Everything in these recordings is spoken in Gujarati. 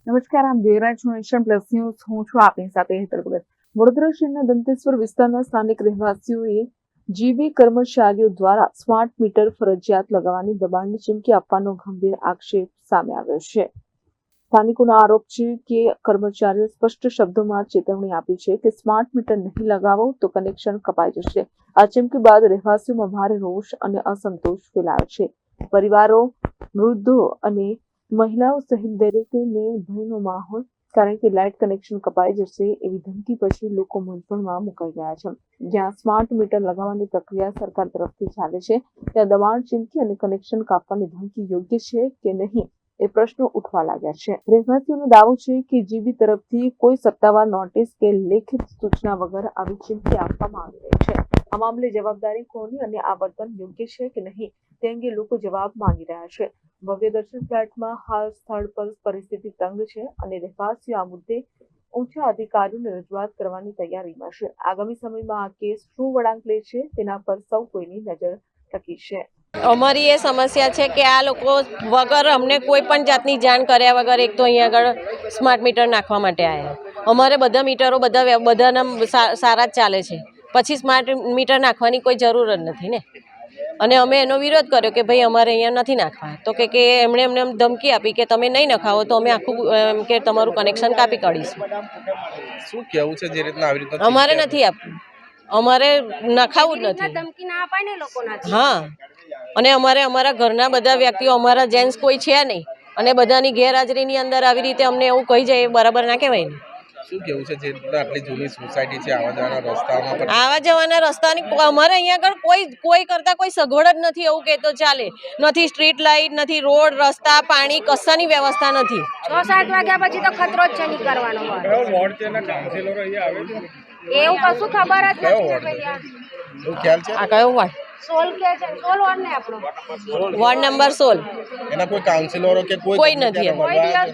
નમસ્કાર, આપ જોઈ રહ્યા છો નેશન પ્લસ ન્યૂઝ. હું છું આપની સાથે હેતલ ભગત. વડોદરા શહેરના દંતેશ્વર વિસ્તારના સ્થાનિક રહેવાસીઓએ જીબી કર્મચારીઓ દ્વારા સ્માર્ટ મીટર ફરજિયાત લગાવવાની દબાણની ચીમકી આપવાનો ગંભીર આક્ષેપ સામે આવ્યો છે. સ્થાનિકોનો આરોપ છે કે કર્મચારીઓ સ્પષ્ટ શબ્દોમાં ચેતવણી આપી છે કે સ્માર્ટ મીટર નહીં લગાવો તો કનેક્શન કપાઈ જશે. આ ચીમકી બાદ રહેવાસીઓમાં ભારે રોષ અને અસંતોષ ફેલાયો છે. પરિવારો, વૃદ્ધો અને મહિલાઓ સહિત દરેકને ભયનો માહોલ, કારણ કે લાઇટ કનેક્શન કપાઈ જશે એવી ધમકી પછી લોકો મૂંઝવણમાં મુકાઈ ગયા છે. જ્યાં સ્માર્ટ મીટર લગાવવાની પ્રક્રિયા સરકાર તરફથી ચાલે છે, ત્યાં દબાણ, ચીમકી અને કનેક્શન કાપવાની ધમકી યોગ્ય છે કે નહીં એ પ્રશ્નો ઉઠવા લાગ્યા છે. રહેવાસીઓનો દાવો છે કે જીબી તરફથી કોઈ સત્તાવાર નોટિસ કે લેખિત સૂચના વગર આવી ચીમકી આપવામાં આવી રહી છે. આ મામલે જવાબદારી કોની અને આ વર્તન યોગ્ય છે કે નહીં તે અંગે લોકો જવાબ માંગી રહ્યા છે. ભવ્ય દર્શન ફ્લેટમાં હાલ સ્થળ પર પરિસ્થિતિ તંગ છે અને રહેવાસીઓ આ મુદ્દે ઊંચા અધિકારીઓને રજૂઆત કરવાની તૈયારીમાં છે. આગામી સમયમાં આ કેસ શું વળાંક લે છે તેના પર સૌ કોઈની નજર ટકી છે. અમારી એ સમસ્યા છે કે આ લોકો વગર અમને કોઈ પણ જાતની જાણ કર્યા વગર એક તો અહીંયા આગળ સ્માર્ટ મીટર નાખવા માટે આવ્યા. અમારે બધા મીટરો બધાના સારા જ ચાલે છે, પછી સ્માર્ટ મીટર નાખવાની કોઈ જરૂર જ નથી ને. અને અમે એનો વિરોધ કર્યો કે ભાઈ અમારે અહીંયા નથી નાખવા, તો કે એમણે એમને ધમકી આપી કે તમે નહીં નખાવો તો અમે આખું કે તમારું કનેક્શન કાપી કાઢીશું. શું કહેવું છે જે રીતના આવી રીતના અમારે નથી આપવું, અમારે નખાવું જ નથી. હા, અને અમારા ઘરના બધા વ્યક્તિઓ, અમારા જેન્ટ્સ કોઈ છે નહીં, અને બધાની ગેરહાજરીની અંદર આવી રીતે અમને એવું કહી જાય એ બરાબર ના કહેવાય ને. શું કેવું છે જે રીતના આટલી જૂની સોસાયટી છે, આવા જવાના રસ્તાની અમારે અહીંયા આગળ કોઈ કરતા કોઈ સગવડ જ નથી એવું કહેતો ચાલે. નથી સ્ટ્રીટ લાઇટ, નથી રોડ, રસ્તા, પાણી, કશાની વ્યવસ્થા નથી. 6-7 વાગ્યા પછી તો ખતરો જ છે નીકળવાનો. વોર્ડ છે ને કાઉન્સિલરો અહીંયા આવે છે એવું કશું ખબર જ નથી. એવું ખ્યાલ છે આ કયો વોર્ડ? 16 કે છે, 16 વોર્ડ ને આપણો વોર્ડ નંબર 16. એના કોઈ કાઉન્સિલરો કે કોઈ નથી,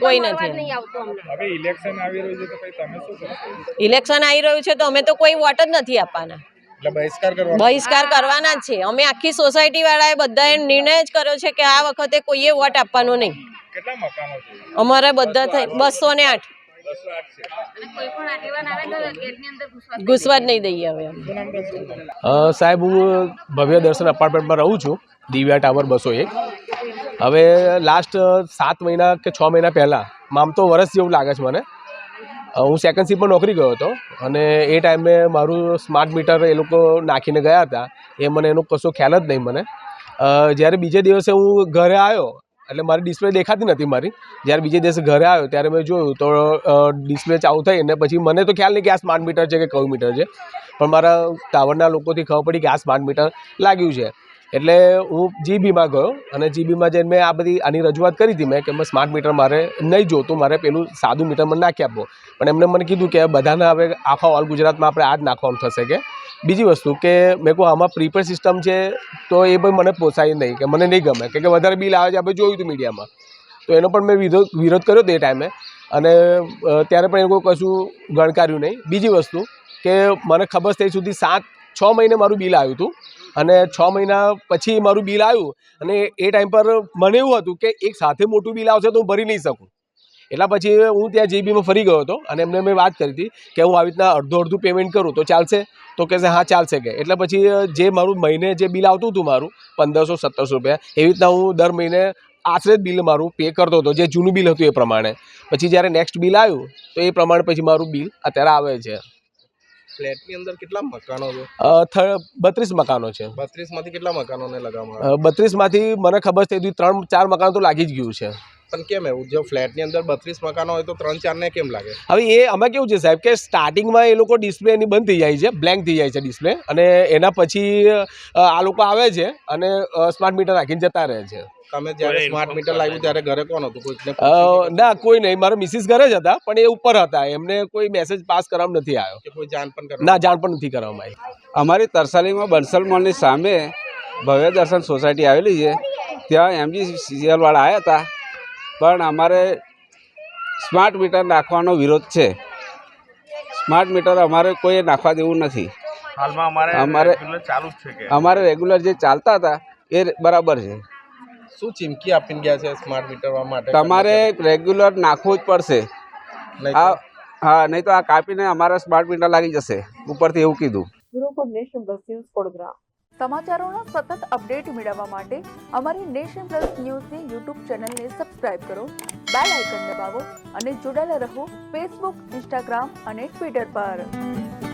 કોઈ નથી. નહીં આવતો અમને. હવે ઇલેક્શન આવી રહ્યું છે તો પછી તમે શું કરશો? ઇલેક્શન આવી રહ્યું છે તો અમે તો કોઈ વોટ જ નથી આપવાના, એટલે બહિષ્કાર કરવાના જ છે. અમે આખી સોસાયટી વાળાએ બધાએ નિર્ણય જ કર્યો છે કે આ વખતે કોઈએ વોટ આપવાનો નહીં. કેટલા મકાનો છે અમારે બધા થઈ 208. ઘૂસવા જ નહીં દઈએ હવે. સાહેબ, હું ભવ્ય દર્શન અપાર્ટમેન્ટમાં રહું છું, દિવ્યા ટાવર 201. હવે લાસ્ટ 7 મહિના કે 6 મહિના પહેલાં, આમ તો વર્ષ જેવું લાગે છે મને, હું સેકન્ડ શિફ્ટમાં નોકરી ગયો હતો અને એ ટાઈમે મારું સ્માર્ટ મીટર એ લોકો નાખીને ગયા હતા. એ મને એનો કશો ખ્યાલ જ નહીં મને. જ્યારે બીજે દિવસે હું ઘરે આવ્યો એટલે મારી ડિસ્પ્લે દેખાતી નથી મારી. જ્યારે બીજે દિવસે ઘરે આવ્યો ત્યારે મેં જોયું તો ડિસ્પ્લે ચાલુ થઈ, અને પછી મને તો ખ્યાલ નહીં કે આ સ્માર્ટ મીટર છે કે કયું મીટર છે, પણ મારા ટાવરના લોકોથી ખબર પડી કે આ સ્માર્ટ મીટર લાગ્યું છે. એટલે હું જીબીમાં ગયો અને જીબીમાં જઈને મેં આની રજૂઆત કરી હતી મેં કે સ્માર્ટ મીટર મારે નહીં જોતું, મારે પેલું સાદું મીટર મને નાખી આપો. પણ એમને મને કીધું કે બધાને હવે આખા ઓલ ગુજરાતમાં આપણે આ જ નાખવાનું થશે. કે બીજી વસ્તુ કે મેં કહું આમાં પ્રીપેડ સિસ્ટમ છે તો એ પણ મને પોસાય નહીં, કે મને નહીં ગમે, કે વધારે બિલ આવે છે, આપણે જોયું હતું મીડિયામાં. તો એનો પણ મેં વિરોધ કર્યો હતો એ ટાઈમે, અને ત્યારે પણ એ લોકો કશું ગણકાર્યું નહીં. બીજી વસ્તુ કે મને ખબર થઈ સુધી 6 મહિને મારું બિલ આવ્યું હતું, અને 6 મહિના પછી મારું બિલ આવ્યું, અને એ ટાઈમ પર મને એવું હતું કે એક સાથે મોટું બિલ આવશે તો હું ભરી નહીં શકું. એટલા પછી હું ત્યાં જીબીમાં ફરી ગયો હતો અને એમને મેં વાત કરી હતી કે હું આવી રીતના અડધું પેમેન્ટ કરું તો ચાલશે? તો કહેશે હા ચાલશે. કે એટલે પછી જે મારું મહિને જે બિલ આવતું હતું મારું 1500-1700 રૂપિયા, એવી રીતના હું દર મહિને આશરે જ બિલ મારું પે કરતો હતો, જે જૂનું બિલ હતું એ પ્રમાણે. પછી જ્યારે નેક્સ્ટ બિલ આવ્યું તો એ પ્રમાણે પછી મારું બિલ અત્યારે આવે છે. ફ્લેટની અંદર કેટલા મકાનો છે? 32 મકાનો છે. 32 માંથી કેટલા મકાનોને લગાવવામાં? 32 માંથી મને ખબર છે 3-4 મકાન તો લાગી જ ગયું છે. પણ કેમ એવું? જો ફ્લેટની અંદર 32 મકાનો હોય તો 3-4 ને કેમ લાગે? હવે એ આમાં કેવું છે સાહેબ કે સ્ટાર્ટિંગમાં એ લોકો ડિસ્પ્લે એની બંધ થઈ જાય છે, બ્લેન્ક થઈ જાય છે ડિસ્પ્લે, અને એના પછી આ લોકો આવે છે અને સ્માર્ટ મીટર રાખીને જતા રહે છે. તમે જ્યારે સ્માર્ટ મીટર લાગ્યું ત્યારે ઘરે કોણ હતું? ના, કોઈ નહીં. મારા મિસિસ ઘરે જ હતા, પણ એ ઉપર હતા, એમને કોઈ મેસેજ પાસ કરવામાં નથી આવ્યો. કોઈ જાણ પણ ના, જાણ પણ નથી કરવામાં આવી. અમારી તરસાલીમાં બંસલ મોલની સામે ભવ્ય દર્શન સોસાયટી આવેલી છે, ત્યાં MGCL વાળા આવ્યા હતા, પણ અમારે સ્માર્ટ મીટર નાખવાનો વિરોધ છે. સ્માર્ટ મીટર અમારે કોઈ નાખવા દેવું નથી. હાલમાં અમારે ચાલુ જ છે કે અમારે રેગ્યુલર જે ચાલતા હતા એ બરાબર છે. શું ચીમકી આપીને ગયા છે સ્માર્ટ મીટર માટે? તમારે રેગ્યુલર નાખવું જ પડશે. નહીં આ તો? હા, નહીં તો આ કાપીને અમારા સ્માર્ટ મીટર લાગી જશે ઉપરથી, એવું કીધું. Bureau for Nation Plus News, Vadodara. સમાચારોના સતત અપડેટ મેળવવા માટે અમારી નેશન પ્લસ ન્યૂઝની યુટ્યુબ ચેનલને સબસ્ક્રાઇબ કરો, બેલ આઇકન દબાવો અને જોડાયેલા રહો ફેસબુક, ઇન્સ્ટાગ્રામ અને ટ્વિટર પર.